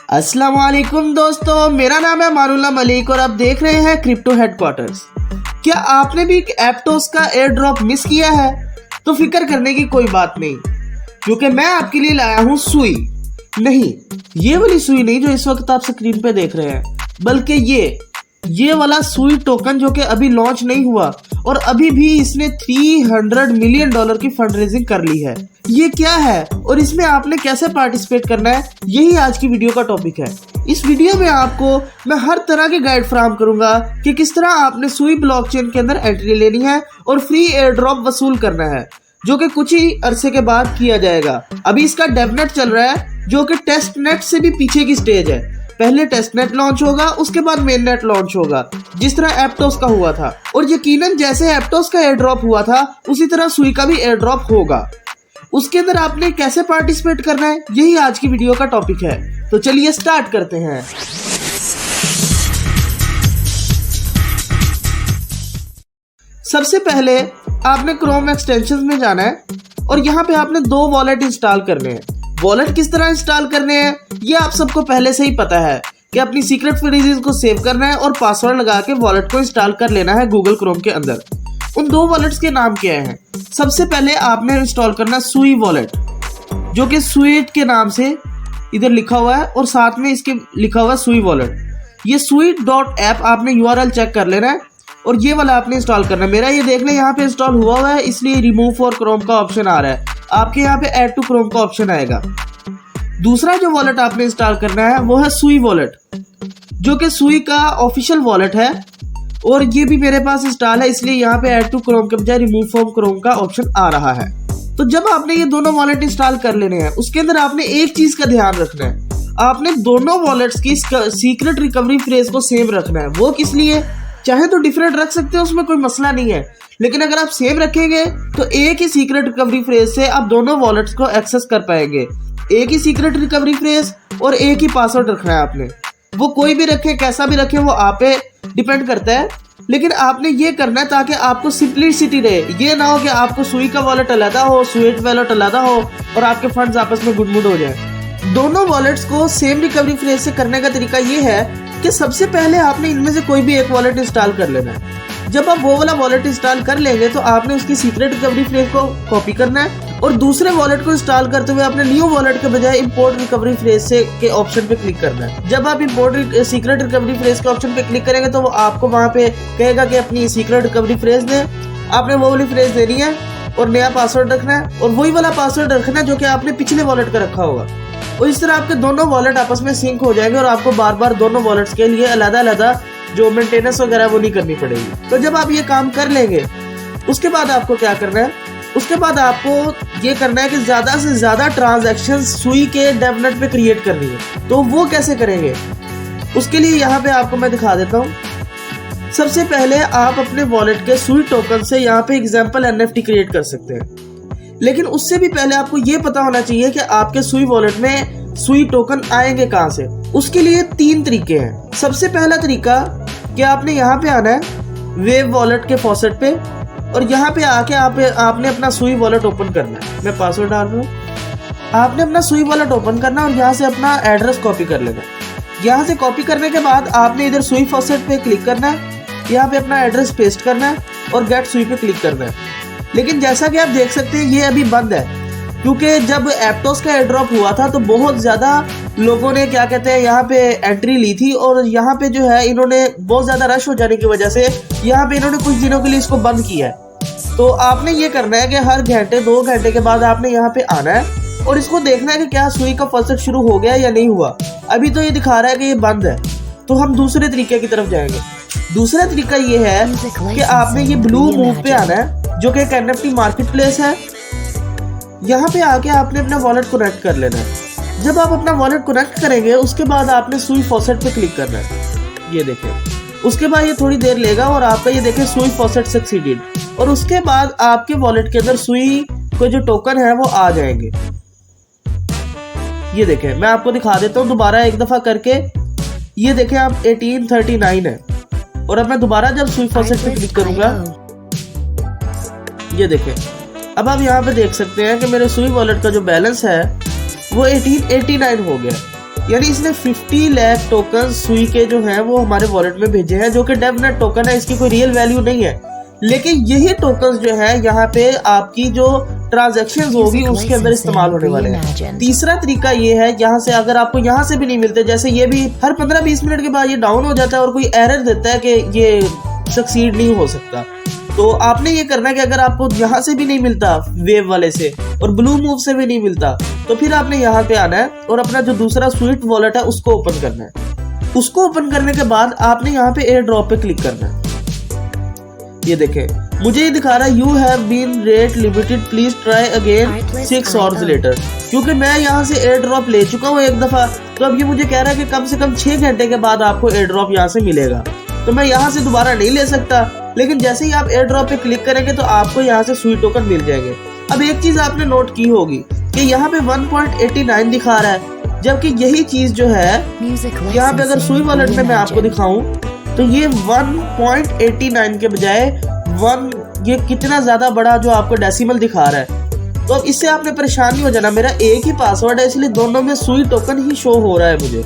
अस्सलाम वालेकुम दोस्तों, मेरा नाम है मारुल्लाह मलिक और आप देख रहे हैं क्रिप्टो हेडक्वार्टर्स। क्या आपने भी एप्टोस का एयर ड्रॉप मिस किया है? तो फिक्र करने की कोई बात नहीं, क्योंकि मैं आपके लिए लाया हूँ सुई। नहीं, ये वाली सुई नहीं जो इस वक्त आप स्क्रीन पे देख रहे हैं, बल्कि ये वाला सुई टोकन जो कि अभी लॉन्च नहीं हुआ और अभी भी इसने $300 मिलियन की फंड रेजिंग कर ली है। ये क्या है और इसमें आपने कैसे पार्टिसिपेट करना है, यही आज की वीडियो का टॉपिक है। इस वीडियो में आपको मैं हर तरह की गाइड फराहम करूंगा कि किस तरह आपने सुई ब्लॉकचेन के अंदर एंट्री लेनी है और फ्री एयर ड्रॉप वसूल करना है, जो कि कुछ ही अरसे के बाद किया जाएगा। अभी इसका डेवनेट चल रहा है, जो कि टेस्ट नेट से भी पीछे की स्टेज है। पहले टेस्ट नेट लॉन्च होगा, उसके बाद मेन नेट लॉन्च होगा, जिस तरह एप्टोस का हुआ था। और यकीनन जैसे एप्टोस का एयर ड्रॉप हुआ था, उसी तरह सुई का भी एयर ड्रॉप होगा। उसके अंदर आपने कैसे पार्टिसिपेट करना है, यही आज की वीडियो का टॉपिक है। तो चलिए स्टार्ट करते हैं। सबसे पहले आपने क्रोम एक्सटेंशंस में जाना है और यहाँ पे आपने 2 वॉलेट इंस्टॉल करने हैं। वॉलेट किस तरह इंस्टॉल करने हैं, ये आप सबको पहले से ही पता है कि अपनी सीक्रेट फ्रेजेस को सेव करना है और पासवर्ड लगा के वॉलेट को इंस्टॉल कर लेना है गूगल क्रोम के अंदर। उन 2 वॉलेट्स के नाम क्या हैं? सबसे पहले आपने इंस्टॉल करना सुई वॉलेट, जो कि स्वीट के नाम से इधर लिखा हुआ है और साथ में इसके लिखा हुआ है सुई वॉलेट। ये sweet.app आपने URL चेक कर लेना है और ये वाला आपने इंस्टॉल करना है। मेरा ये देख लें यहाँ पे इंस्टॉल हुआ है, इसलिए रिमूव फॉर क्रोम का ऑप्शन आ रहा है। आपके यहाँ पे ऐड टू क्रोम का ऑप्शन आएगा। दूसरा जो वॉलेट आपने इंस्टॉल करना है वो है सुई वॉलेट, जो कि सुई का ऑफिशियल वॉलेट है और ये भी मेरे पास इंस्टॉल है, इसलिए यहाँ पे ऐड टू क्रोम के बजाय रिमूव फ्रॉम क्रोम का ऑप्शन आ रहा है। तो जब आपने ये दोनों वॉलेट इंस्टॉल कर लेने हैं, उसके अंदर आपने एक चीज का ध्यान रखना है, आपने दोनों वॉलेट्स की सीक्रेट रिकवरी फ्रेज को सेम रखना है। वो किस लिए? चाहे तो डिफरेंट रख सकते हो, उसमें कोई मसला नहीं है, लेकिन अगर आप सेम रखेंगे तो एक ही सीक्रेट रिकवरी फ्रेज से आप दोनों वॉलेट्स को एक्सेस कर पाएंगे। एक ही सीक्रेट रिकवरी फ्रेज और एक ही पासवर्ड रखना है आपने। वो कोई भी रखे, कैसा भी रखे, वो आप पे डिपेंड करता है, लेकिन आपने ये करना है ताकि आपको सिंपलिसिटी रहे। ये ना हो कि आपको सुई का वॉलेट अलग हो, स्वीट वॉलेट अलग हो और आपके फंड्स आपस में गुडमुड हो जाए। दोनों वॉलेट्स को सेम रिकवरी फ्रेज से करने का तरीका ये है कि सबसे पहले आपने इनमें से कोई भी एक वॉलेट इंस्टॉल कर लेना है। जब आप वो वाला वॉलेट इंस्टॉल कर लेंगे तो आपने उसकी सीक्रेट रिकवरी फ्रेज को कॉपी करना है और दूसरे वॉलेट को इंस्टॉल करते हुए अपने न्यू वॉलेट के बजाय इंपोर्ट रिकवरी फ्रेज से के ऑप्शन पे क्लिक करना है। जब आप इंपोर्ट सीक्रेट रिकवरी फ्रेज के ऑप्शन पे क्लिक करेंगे तो वो आपको वहाँ पे कहेगा कि अपनी सीक्रेट रिकवरी फ्रेज दें। आपने वो वाली फ्रेज देनी है और नया पासवर्ड रखना है और वही वाला पासवर्ड रखना है जो कि आपने पिछले वॉलेट का रखा होगा। और इस तरह आपके दोनों वॉलेट आपस में सिंक हो जाएंगे और आपको बार बार दोनों वॉलेट्स के लिए अलग-अलग जो मेंटेनेंस वगैरह वो नहीं करनी पड़ेगी। तो जब आप ये काम कर लेंगे, उसके बाद आपको क्या करना है? उसके बाद आपको ये करना है कि ज़्यादा से ज़्यादा ट्रांजैक्शंस सुई के डेवनेट पे क्रिएट करनी है। तो वो कैसे करेंगे, उसके लिए यहाँ पे आपको मैं दिखा देता हूँ। सबसे पहले आप अपने वॉलेट के सुई टोकन से यहाँ पे एग्जाम्पल NFT क्रिएट कर सकते हैं, लेकिन उससे भी पहले आपको ये पता होना चाहिए कि आपके सुई वॉलेट में सुई टोकन आएंगे कहाँ से। उसके लिए 3 तरीके हैं। सबसे पहला तरीका कि आपने यहाँ पे आना है वेव वॉलेट के फॉसेट पे और यहाँ पे आके आपने अपना सुई वॉलेट ओपन करना है। मैं पासवर्ड डाल रहा हूँ। आपने अपना सुई वॉलेट ओपन करना और यहाँ से अपना एड्रेस कॉपी कर लेना। यहाँ से कॉपी करने के बाद आपने इधर सुई फॉसेट पे क्लिक करना है, यहाँ पे अपना एड्रेस पेस्ट करना है और गेट सुई पे क्लिक करना है। लेकिन जैसा कि आप देख सकते हैं ये अभी बंद है, क्योंकि जब एप्टोस का एयर ड्रॉप हुआ था तो बहुत ज़्यादा लोगों ने क्या कहते हैं यहाँ पे एंट्री ली थी और यहाँ पे जो है इन्होंने बहुत ज़्यादा रश हो जाने की वजह से यहाँ पे इन्होंने कुछ दिनों के लिए इसको बंद किया है। तो आपने ये करना है कि हर घंटे 2 घंटे के बाद आपने यहाँ पे आना है और इसको देखना है कि क्या सुई का फॉसेट शुरू हो गया या नहीं हुआ। अभी तो ये दिखा रहा है कि ये बंद है, तो हम दूसरे तरीके की तरफ जाएंगे। दूसरा तरीका ये है कि आपने ये ब्लू मूव पे आना है, जो कि एक NFT मार्केट प्लेस है। यहाँ पे आके आपने अपना वॉलेट कनेक्ट कर लेना है। जब आप अपना वॉलेट कनेक्ट करेंगे उसके बाद आपने सुई फॉसेट पे क्लिक करना है। ये देखें, उसके बाद ये थोड़ी देर लेगा और आपका ये देखें सुई फॉसेट सक्सीडेड, और उसके बाद आपके वॉलेट के अंदर सुई को जो टोकन है वो आ जाएंगे। ये देखें, मैं आपको दिखा देता हूँ दोबारा एक दफा करके। ये देखें आप 1839 है और अब मैं दोबारा जब सुई फॉसेट पे क्लिक करूंगा, ये देखें अब आप यहाँ पे देख सकते हैं कि मेरे सुई वॉलेट का जो बैलेंस है वो 1889 हो गया, यानी इसने 50 लाख टोकन सुई के जो हैं वो हमारे वॉलेट में भेजे हैं, जो कि डेफनेट टोकन है, इसकी कोई रियल वैल्यू नहीं है। लेकिन यही टोकन्स जो है यहाँ पे आपकी जो ट्रांजैक्शंस होगी उसके अंदर इस्तेमाल होने वाले हैं। तीसरा तरीका ये है, यहाँ से अगर आपको यहाँ से भी नहीं मिलते, जैसे ये भी हर 15-20 मिनट के बाद ये डाउन हो जाता है और कोई एरर देता है कि ये सक्सीड नहीं हो सकता, तो आपने ये करना है कि अगर आपको यहाँ से भी नहीं मिलता वेव वाले से और ब्लू मूव से भी नहीं मिलता, तो फिर आपने यहाँ पे आना है और अपना जो दूसरा स्वीट वॉलेट है उसको ओपन करना है। उसको ओपन करने के बाद आपने यहाँ पे एयर ड्रॉप पे क्लिक करना है। ये देखें मुझे ये दिखा रहा है you have been rate limited, please try again 6 hours later, क्योंकि मैं यहाँ से एयर ड्रॉप ले चुका हूँ एक दफा, तो अब ये मुझे कह रहा है कि कम से कम 6 घंटे के बाद आपको एयर ड्रॉप यहाँ से मिलेगा, तो मैं यहाँ से दोबारा नहीं ले सकता। लेकिन जैसे ही आप एयर ड्रॉप पे क्लिक करेंगे तो आपको यहाँ से स्वीट टोकन मिल जाएंगे। अब एक चीज आपने नोट की होगी कि यहाँ पे 1.89 दिखा रहा है, जबकि यही चीज जो है यहाँ पे अगर सुई वॉलेट में मैं आपको दिखाऊं तो ये 1.89 के बजाय 1, ये कितना ज्यादा बड़ा जो आपको डेसिमल दिखा रहा है। तो अब इससे आपने परेशान नहीं हो जाना, मेरा एक ही पासवर्ड है इसलिए दोनों में सुई टोकन ही शो हो रहा है मुझे,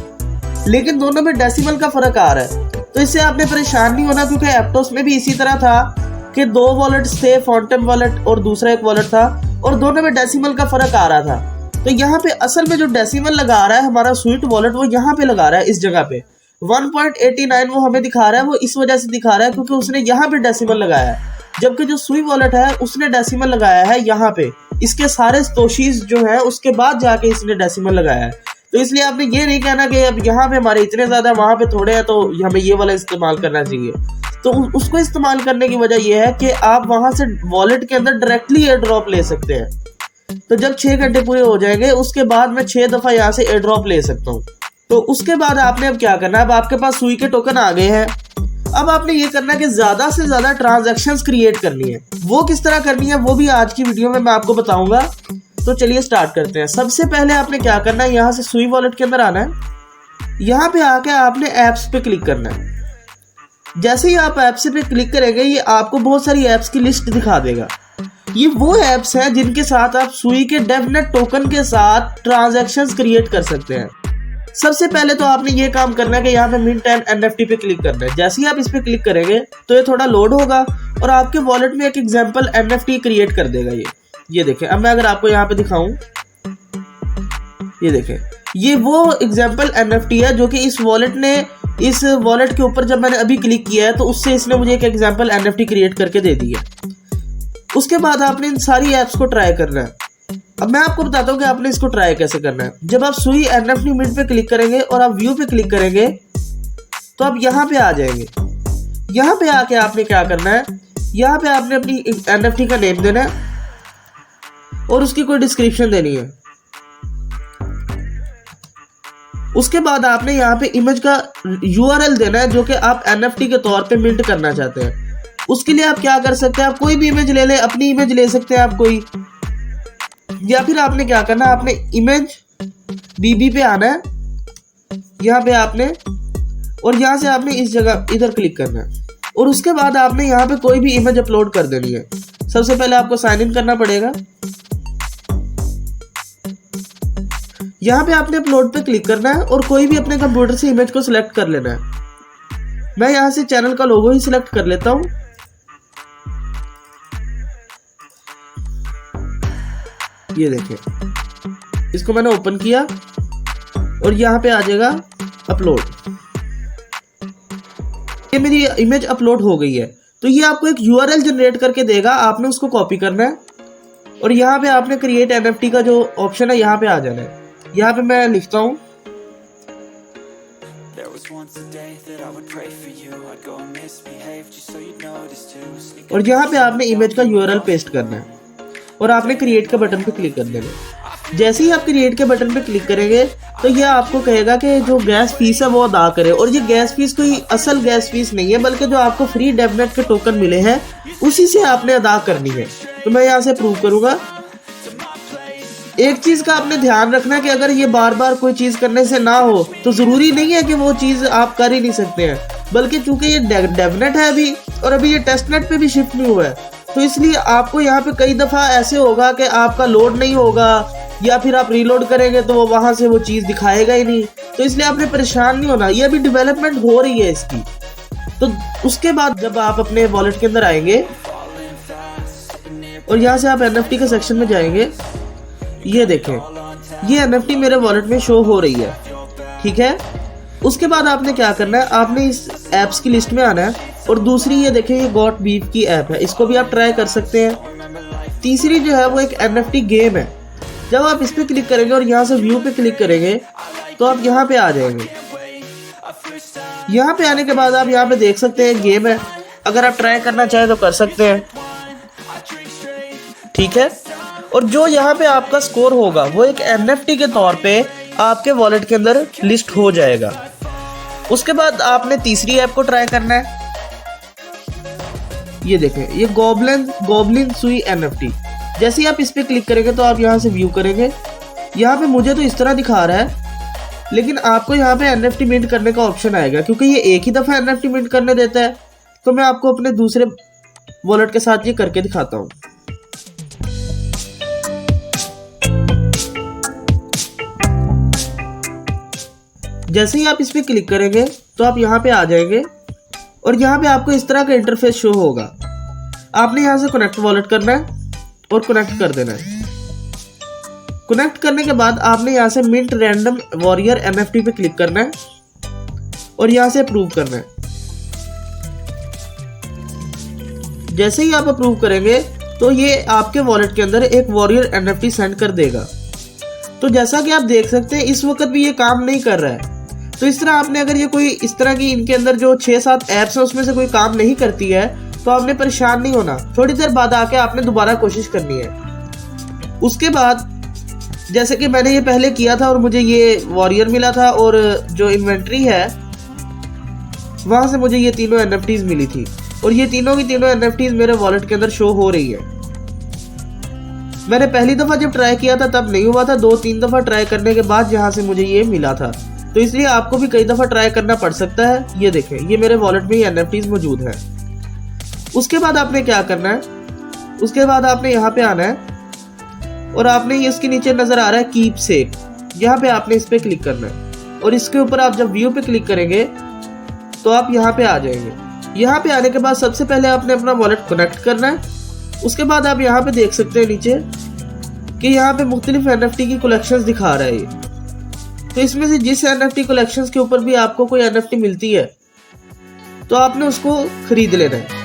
लेकिन दोनों में डेसिमल का फर्क आ रहा है। तो इससे आपने परेशान नहीं होना, क्योंकि एप्टोस में भी इसी तरह था कि 2 वॉलेट्स थे, फॉन्टम वॉलेट और दूसरा एक वॉलेट था, और दोनों में डेसिमल का फर्क आ रहा था। तो यहाँ पे असल में जो डेसिमल लगा रहा है हमारा स्वीट वॉलेट वो यहाँ पे लगा रहा है, इस जगह पे 1.89 वो हमें दिखा रहा है, वो इस वजह से दिखा रहा है क्योंकि उसने यहाँ पे डेसिमल लगाया है, जबकि जो सुई वॉलेट है उसने डेसिमल लगाया है यहाँ पे, इसके सारे तोशीज जो है उसके बाद जाके इसने डेसिमल लगाया है। तो इसलिए आपने ये नहीं कहना कि अब यहाँ पे हमारे इतने ज्यादा वहां पे थोड़े हैं तो हमें ये वाला इस्तेमाल करना चाहिए। तो उसको इस्तेमाल करने की वजह यह है कि आप वहां से वॉलेट के अंदर डायरेक्टली एयर ड्रॉप ले सकते हैं। तो जब 6 घंटे पूरे हो जाएंगे उसके बाद मैं 6 दफा यहाँ से एयर ड्रॉप ले सकता हूँ। तो उसके बाद आपने अब क्या करना है, अब आपके पास सुई के टोकन आ गए हैं, अब आपने ये करना है कि ज्यादा से ज्यादा ट्रांजैक्शंस क्रिएट करनी है। वो किस तरह करनी है वो भी आज की वीडियो में मैं आपको बताऊंगा। तो चलिए स्टार्ट करते हैं। सबसे पहले आपने क्या करना है, यहाँ से सुई वॉलेट के अंदर आना है, यहाँ पे आके आपने एप्स पे क्लिक करना है। जैसे ही आप ऐप्स पे क्लिक करेंगे ये आपको बहुत सारी ऐप्स की लिस्ट दिखा देगा। ये वो ऐप्स हैं जिनके साथ आप सुई के डेफनेट टोकन के साथ ट्रांजैक्शंस क्रिएट कर सकते हैं। सबसे पहले तो आपने ये काम करना है कि यहाँ पे मिंट एंड एनएफटी पे क्लिक करना है। जैसे ही आप इस पे क्लिक करेंगे तो ये थोड़ा लोड होगा और आपके वॉलेट में एक एग्जांपल एनएफटी क्रिएट कर देगा। ये देखें, अब मैं अगर आपको यहाँ पे दिखाऊं, ये देखें, ये वो एग्जांपल एनएफटी है जो कि इस वॉलेट के ऊपर जब मैंने अभी क्लिक किया है तो उससे इसने मुझे एक एग्जांपल एनएफटी क्रिएट करके दे दी है। उसके बाद आपने इन सारी ऐप्स को ट्राई करना है। अब मैं आपको बताता हूँ कि आपने इसको ट्राई कैसे करना है। जब आप सुई एनएफटी मिंट पे क्लिक करेंगे और आप व्यू पे क्लिक करेंगे तो आप यहाँ पे आ जाएंगे। यहाँ पे आके आपने क्या करना है, यहाँ पे आपने अपनी एनएफटी का नेम देना है और उसकी कोई डिस्क्रिप्शन देनी है। उसके बाद आपने यहाँ पे इमेज का यूआरएल देना है जो कि आप एनएफटी के तौर पे मिंट करना चाहते हैं। उसके लिए आप क्या कर सकते हैं, आप कोई भी इमेज ले लें, अपनी इमेज ले सकते हैं आप कोई, या फिर आपने क्या करना है, आपने इमेज बीबी पे आना है यहाँ पे आपने, और यहाँ से आपने इस जगह इधर क्लिक करना है और उसके बाद आपने यहाँ पे कोई भी इमेज अपलोड कर देनी है। सबसे पहले आपको साइन इन करना पड़ेगा। यहाँ पे आपने अपलोड पे क्लिक करना है और कोई भी अपने कंप्यूटर से इमेज को सिलेक्ट कर लेना है। मैं यहाँ से चैनल का लोगो ही सिलेक्ट कर लेता हूँ। ये देखें, इसको मैंने ओपन किया और यहाँ पे आ जाएगा अपलोड। ये मेरी इमेज अपलोड हो गई है। तो ये आपको एक यूआरएल जनरेट करके देगा, आपने उसको कॉपी करना है और यहाँ पे आपने क्रिएट एनएफटी का जो ऑप्शन है यहाँ पे आ जाना है। यहाँ पे मैं लिखता हूँ और यहाँ पे आपने इमेज का यूआरएल पेस्ट करना है और आपने क्रिएट के बटन पे क्लिक कर देना है। जैसे ही आप क्रिएट के बटन पे क्लिक करेंगे तो ये आपको कहेगा कि जो गैस फीस है वो अदा करें, और ये गैस फीस कोई असल गैस फीस नहीं है बल्कि जो आपको फ्री डेफनेट के टोकन मिले हैं उसी से आपने अदा करनी है। तो मैं यहाँ से प्रूव करूंगा। एक चीज का आपने ध्यान रखना है कि अगर ये बार बार कोई चीज करने से ना हो तो जरूरी नहीं है कि वो चीज आप कर ही नहीं सकते हैं, बल्कि चूंकि ये डेफनेट है अभी और अभी ये टेस्टनेट पे भी शिफ्ट नहीं हुआ है तो इसलिए आपको यहाँ पे कई दफ़ा ऐसे होगा कि आपका लोड नहीं होगा या फिर आप रीलोड करेंगे तो वो वहाँ से वो चीज़ दिखाएगा ही नहीं। तो इसलिए आपने परेशान नहीं होना, ये अभी डेवलपमेंट हो रही है इसकी। तो उसके बाद जब आप अपने वॉलेट के अंदर आएंगे और यहाँ से आप NFT के सेक्शन में जाएंगे, ये देखें ये NFT मेरे वॉलेट में शो हो रही है, ठीक है। उसके बाद आपने क्या करना है, आपने इस ऐप्स की लिस्ट में आना है और दूसरी ये देखें ये गॉट बीफ की ऐप है, इसको भी आप ट्राई कर सकते हैं। तीसरी जो है वो एक NFT गेम है। जब आप इस पर क्लिक करेंगे और यहाँ से व्यू पे क्लिक करेंगे तो आप यहाँ पे आ जाएंगे। यहाँ पे आने के बाद आप यहाँ पे देख सकते हैं गेम है, अगर आप ट्राई करना चाहें तो कर सकते हैं, ठीक है। और जो यहाँ पे आपका स्कोर होगा वो एक NFT के तौर पे आपके वॉलेट के अंदर लिस्ट हो जाएगा। उसके बाद आपने तीसरी ऐप को ट्राई करना है। ये देखें ये गॉब्लिन सुई NFT। जैसे ही आप इस पे क्लिक करेंगे तो आप यहाँ से व्यू करेंगे। यहाँ पे मुझे तो इस तरह दिखा रहा है, लेकिन आपको यहाँ पे NFT मिंट करने का ऑप्शन आएगा, क्योंकि ये एक ही दफ़ा NFT मिंट करने देता है। तो मैं आपको अपने दूसरे वॉलेट के साथ ये करके दिखाता हूँ। जैसे ही आप इस पे क्लिक करेंगे तो आप यहाँ पे आ जाएंगे और यहाँ पे आपको इस तरह का इंटरफेस शो होगा। आपने यहाँ से कनेक्ट वॉलेट करना है और कनेक्ट कर देना है। कनेक्ट करने के बाद आपने यहाँ से मिंट रैंडम वॉरियर NFT पे क्लिक करना है और यहाँ से अप्रूव करना है। जैसे ही आप अप्रूव करेंगे तो ये आपके वॉलेट के अंदर एक वॉरियर NFT सेंड कर देगा। तो जैसा कि आप देख सकते हैं इस वक्त भी ये काम नहीं कर रहा है। तो इस तरह आपने अगर ये कोई इस तरह की इनके अंदर जो 6-7 ऐप्स है उसमें से कोई काम नहीं करती है तो आपने परेशान नहीं होना, थोड़ी देर बाद आके आपने दोबारा कोशिश करनी है। उसके बाद जैसे कि मैंने ये पहले किया था और मुझे ये वॉरियर मिला था और जो इन्वेंट्री है वहां से मुझे ये तीनों NFTs मिली थी और ये तीनों की तीनों NFTs मेरे वॉलेट के अंदर शो हो रही है। मैंने पहली दफ़ा जब ट्राई किया था तब नहीं हुआ था, 2-3 दफ़ा ट्राई करने के बाद यहाँ से मुझे ये मिला था। तो इसलिए आपको भी कई दफ़ा ट्राई करना पड़ सकता है। ये देखें ये मेरे वॉलेट में ये NFTs मौजूद हैं। उसके बाद आपने क्या करना है, उसके बाद आपने यहाँ पे आना है और आपने ये इसके नीचे नज़र आ रहा है कीप सेफ, यहाँ पे आपने इस पर क्लिक करना है और इसके ऊपर आप जब व्यू पे क्लिक करेंगे तो आप यहाँ पे आ जाएंगे। यहाँ पे आने के बाद सबसे पहले आपने अपना वॉलेट कनेक्ट करना है। उसके बाद आप यहाँ पे देख सकते हैं नीचे कि यहाँ पे मुख्तलिफ NFT की कलेक्शंस दिखा रहा है ये। तो इसमें से जिस NFT कलेक्शंस के ऊपर भी आपको कोई NFT मिलती है तो आपने उसको खरीद लेना है।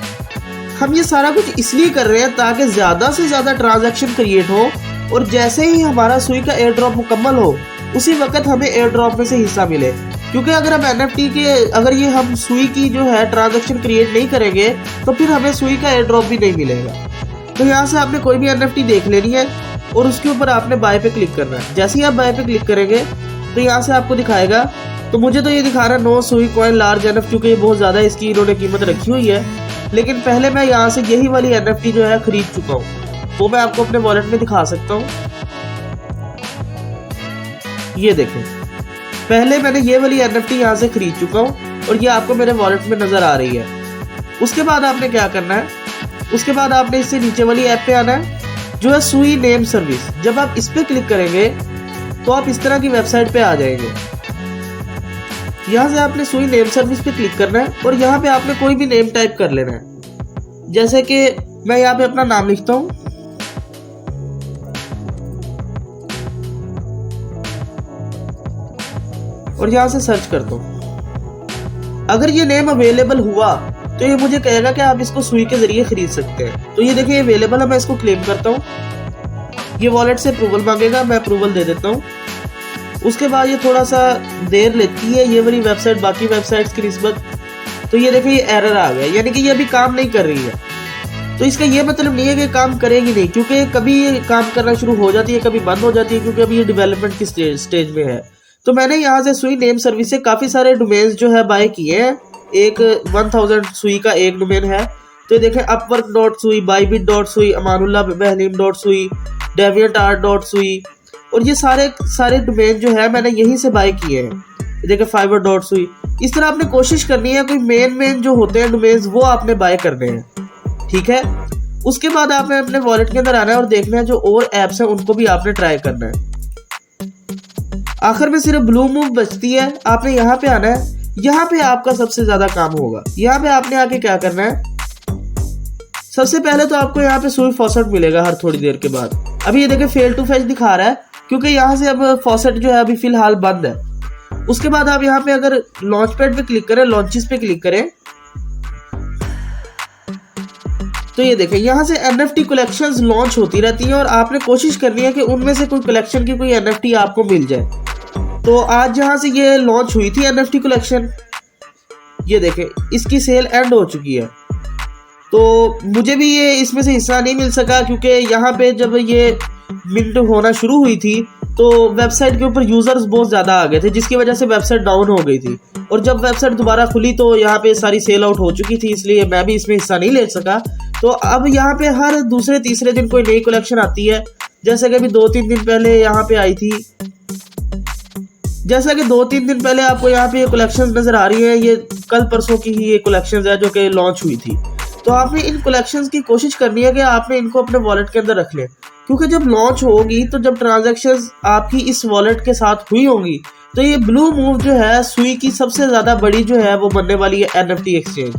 हम ये सारा कुछ इसलिए कर रहे हैं ताकि ज़्यादा से ज़्यादा ट्रांजैक्शन क्रिएट हो और जैसे ही हमारा सुई का एयर ड्रॉप मुकम्मल हो उसी वक्त हमें एयर ड्रॉप में से हिस्सा मिले। क्योंकि अगर हम NFT के अगर हम सुई की जो है ट्रांजैक्शन क्रिएट नहीं करेंगे तो फिर हमें सुई का एयर ड्रॉप भी नहीं मिलेगा। तो यहाँ से आपने कोई भी NFT देख लेनी है और उसके ऊपर आपने बाय पे क्लिक करना है। जैसे ही आप बाय पे क्लिक करेंगे तो यहाँ से आपको दिखाएगा, तो मुझे तो ये दिखा रहा है नो सुई कॉइन लार्ज NFT, क्योंकि ये बहुत ज़्यादा इसकी इन्होंने कीमत रखी हुई है। लेकिन पहले मैं यहाँ से यही वाली NFT जो है खरीद चुका हूँ, वो मैं आपको अपने वॉलेट में दिखा सकता हूँ। ये देखें पहले मैंने ये वाली NFT यहाँ से खरीद चुका हूँ और ये आपको मेरे वॉलेट में नज़र आ रही है। उसके बाद आपने क्या करना है, उसके बाद आपने इससे नीचे वाली ऐप पे आना है जो है सुई नेम सर्विस। जब आप इस पे क्लिक करेंगे तो आप इस तरह की वेबसाइट पे आ जाएंगे। यहाँ से आपने सुई नेम सर्विस पे क्लिक करना है और यहाँ पे आपने कोई भी नेम टाइप कर लेना है। जैसे कि मैं यहाँ पे अपना नाम लिखता हूँ और यहाँ से सर्च करता हूँ। अगर ये नेम अवेलेबल हुआ तो ये मुझे कहेगा कि आप इसको सुई के जरिए खरीद सकते हैं। तो ये देखिए अवेलेबल है, मैं इसको क्लेम करता हूँ। ये वॉलेट से अप्रूवल मांगेगा, मैं अप्रूवल दे देता हूँ। उसके बाद ये थोड़ा सा देर लेती है ये वाली वेबसाइट बाकी वेबसाइट्स की निस्बत। तो ये देखिए ये एरर आ गया, यानी कि ये अभी काम नहीं कर रही है। तो इसका ये मतलब नहीं है कि काम करेगी नहीं, क्योंकि कभी ये काम करना शुरू हो जाती है कभी बंद हो जाती है, क्योंकि अभी ये डेवलपमेंट की स्टेज में है। तो मैंने यहाँ से सुई नेम सर्विस से काफ़ी सारे डोमेन्स जो है बाय किए हैं। एक 1000 सुई का एक डोमेन है, तो देखें upwork.sui, bybit.sui, amanullahbehlim.sui, deviantart.sui, और ये सारे डोमेन जो है मैंने यहीं से बाय किए हैं। देखें fiverr.sui। इस तरह आपने कोशिश करनी है कोई मेन जो होते हैं डोमेन्स वो आपने बाय करने हैं, ठीक है। उसके बाद आपने अपने वॉलेट के अंदर आना है और देखना है जो और ऐप्स हैं उनको भी आपने ट्राई करना है। आखिर में सिर्फ ब्लू मूव बचती है, आपने यहाँ पे आना है। यहाँ पे आपका सबसे ज्यादा काम होगा। यहाँ पे आपने आके क्या करना है, सबसे पहले तो आपको यहाँ पे सुई फॉसेट मिलेगा हर थोड़ी देर के बाद। अभी ये देखिए फेल टू फेच दिखा रहा है क्योंकि यहाँ से अब फॉसेट जो है अभी फिलहाल बंद है। उसके बाद आप यहाँ पे अगर लॉन्च पैड पे क्लिक करें, लॉन्चेस पे क्लिक करें, तो ये देखें यहाँ से NFT कलेक्शंस लॉन्च होती रहती हैं और आपने कोशिश करनी है कि उनमें से कोई कलेक्शन की कोई NFT आपको मिल जाए। तो आज जहाँ से ये लॉन्च हुई थी NFT कलेक्शन, ये देखें इसकी सेल एंड हो चुकी है। तो मुझे भी ये इसमें से हिस्सा नहीं मिल सका क्योंकि यहाँ पे जब ये मिंट होना शुरू हुई थी तो वेबसाइट के ऊपर यूजर्स बहुत ज़्यादा आ गए थे, जिसकी वजह से वेबसाइट डाउन हो गई थी। और जब वेबसाइट दोबारा खुली तो यहाँ पे सारी सेल आउट हो चुकी थी, इसलिए मैं भी इसमें हिस्सा नहीं ले सका। तो अब यहाँ पे हर दूसरे तीसरे दिन कोई नई कलेक्शन आती है, जैसे कि अभी 2-3 दिन पहले यहाँ पे आई थी। जैसा कि 2-3 दिन पहले आपको यहाँ पे ये कलेक्शंस नजर आ रही है, ये कल परसों की ही ये कलेक्शंस है जो कि लॉन्च हुई थी। तो आपने इन कलेक्शंस की कोशिश करनी है कि आपने इनको अपने वॉलेट के अंदर रख लें, क्योंकि जब लॉन्च होगी तो जब ट्रांजैक्शंस आपकी इस वॉलेट के साथ हुई होंगी तो ये ब्लू मूव जो है सुई की सबसे ज़्यादा बड़ी जो है वो बनने वाली है NFT एक्सचेंज।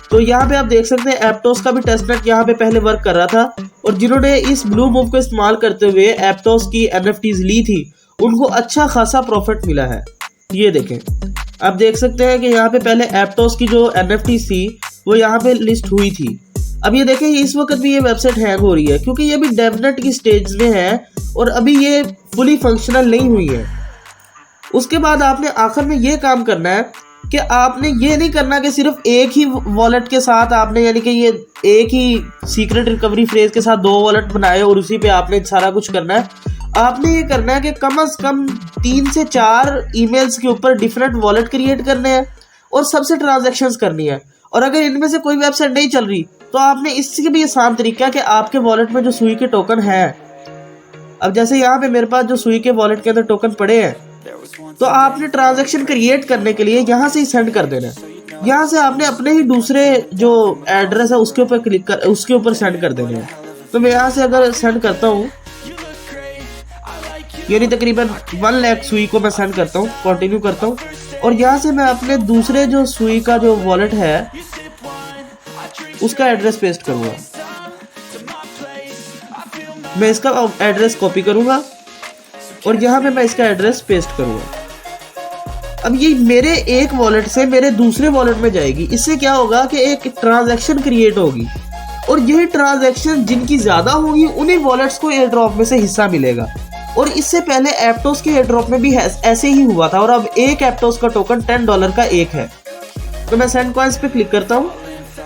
तो यहाँ पे आप देख सकते हैं एप्टोस का भी टेस्टनेट यहाँ पे पहले वर्क कर रहा था और जिन्होंने इस ब्लू मूव को इस्तेमाल करते हुए एप्टोस की NFTs ली थी उनको अच्छा खासा प्रॉफिट मिला है। ये देखें, आप देख सकते हैं कि यहाँ पे पहले एप्टोस की जो NFTs थी वो यहाँ पे लिस्ट हुई थी। अब ये देखें इस वक्त भी ये वेबसाइट हैंग हो रही है क्योंकि ये भी डेवनेट की स्टेज में है और अभी ये फुली फंक्शनल नहीं हुई है। उसके बाद आपने आखिर में ये काम करना है कि आपने ये नहीं करना कि सिर्फ एक ही वॉलेट के साथ आपने, यानी कि ये एक ही सीक्रेट रिकवरी फ्रेज के साथ 2 वॉलेट बनाए और उसी पे आपने सारा कुछ करना है। आपने ये करना है कि कम से कम 3 से 4 ईमेल्स के ऊपर डिफरेंट वॉलेट क्रिएट करने हैं और सबसे ट्रांजैक्शंस करनी है। और अगर इनमें से कोई वेबसाइट नहीं चल रही तो आपने इसके भी आसान तरीका है कि आपके वॉलेट में जो सुई के टोकन है, अब जैसे यहाँ पे मेरे पास जो सुई के वॉलेट के अंदर टोकन पड़े हैं, तो आपने ट्रांजैक्शन क्रिएट करने के लिए यहाँ से ही सेंड कर देना है। यहाँ से आपने अपने ही दूसरे जो एड्रेस है उसके ऊपर क्लिक कर उसके ऊपर सेंड कर देना है। तो मैं यहाँ से अगर सेंड करता हूँ, यानी तकरीबन 1 लाख सुई को मैं सेंड करता हूँ, कंटिन्यू करता हूँ और यहाँ से मैं अपने दूसरे जो सुई का जो वॉलेट है उसका एड्रेस पेस्ट करूँगा। मैं इसका एड्रेस कॉपी करूँगा और यहाँ पे मैं इसका एड्रेस पेस्ट करूँगा। अब ये मेरे एक वॉलेट से मेरे दूसरे वॉलेट में जाएगी। इससे क्या होगा कि एक ट्रांजैक्शन क्रिएट होगी और यही ट्रांजैक्शन जिनकी ज़्यादा होगी उन्हीं वॉलेट्स को एयर ड्रॉप में से हिस्सा मिलेगा। और इससे पहले एप्टोस के एयर ड्रॉप में भी ऐसे ही हुआ था और अब एक एप्टोस का टोकन $10 का एक है। तो मैं सेंड कॉइन्स पे क्लिक करता हूँ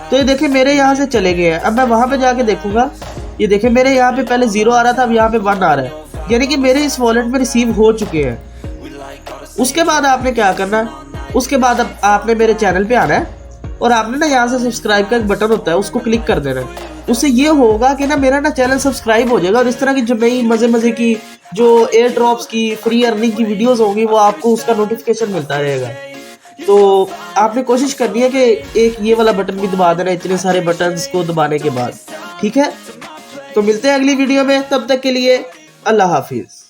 तो ये देखें मेरे यहाँ से चले गए हैं। अब मैं वहाँ पे जाके देखूंगा, ये देखें मेरे यहाँ पे पहले 0 आ रहा था, अब यहाँ पे 1 आ रहा है, यानी कि मेरे इस वॉलेट में रिसीव हो चुके हैं। उसके बाद आपने क्या करना है, उसके बाद अब आपने मेरे चैनल पे आना है और आपने ना यहाँ से सब्सक्राइब का एक बटन होता है उसको क्लिक कर देना है। उससे ये होगा कि ना मेरा ना चैनल सब्सक्राइब हो जाएगा और इस तरह की जो नई मज़े की जो एयर ड्रॉप्स की फ्री अर्निंग की वीडियोस होंगी वो आपको उसका नोटिफिकेशन मिलता रहेगा। तो आपने कोशिश करनी है कि एक ये वाला बटन भी दबा देना इतने सारे बटन्स को दबाने के बाद, ठीक है। तो मिलते हैं अगली वीडियो में, तब तक के लिए अल्लाह हाफिज़।